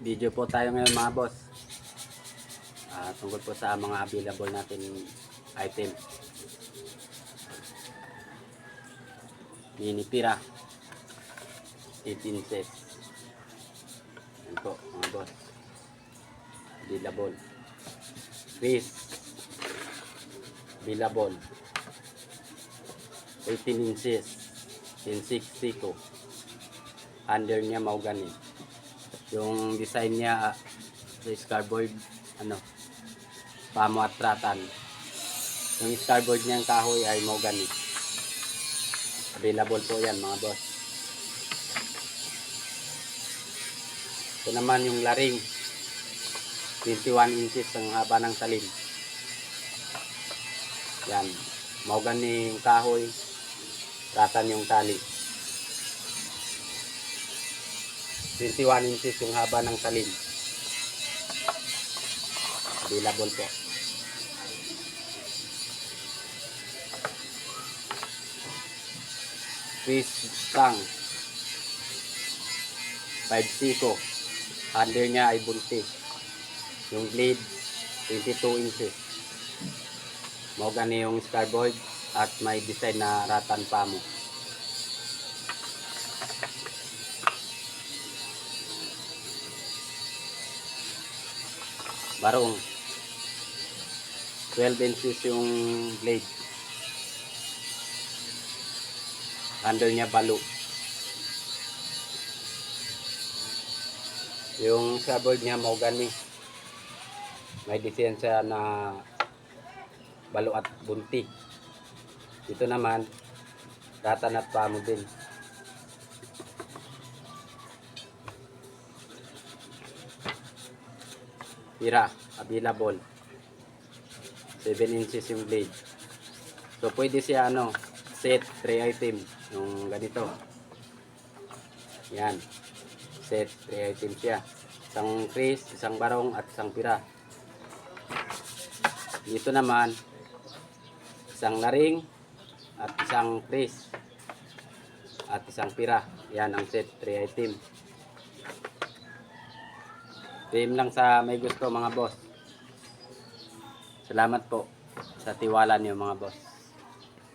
Video po tayo ngayon mga boss. Tungkol po sa mga available natin item. Mini pira 8 inches. Yan po mga boss. Available. Fish available 18 inches 1062. Under niya mahogany. Yung design niya sa scarboard pamo at ratan. Yung scarboard niyang kahoy ay mahogany. Available po yan mga boss. Ito naman yung laring 21 inches ang haba ng talim. Yan, mahogany yung kahoy, ratan yung tali. 21 inches yung haba ng talim. Available po. Fish tang 5 siko. Under niya ay buntis. Yung blade 22 inches. Mahogany yung scarboard at may design na ratan pamo. Barong 12 inches yung blade. Under niya balo. Yung scarboard niya mahogany. May design siya na balo at bunti. Ito naman ratan at pamo din. Pira available 7 inches yung blade. So pwede siya set 3 item yung ganito. Yan, set 3 item siya, isang Chris, isang barong at isang pira. Dito naman isang laring at isang Chris at isang pira. Yan ang set 3 item. PM lang sa may gusto mga boss. Salamat po sa tiwala niyo mga boss.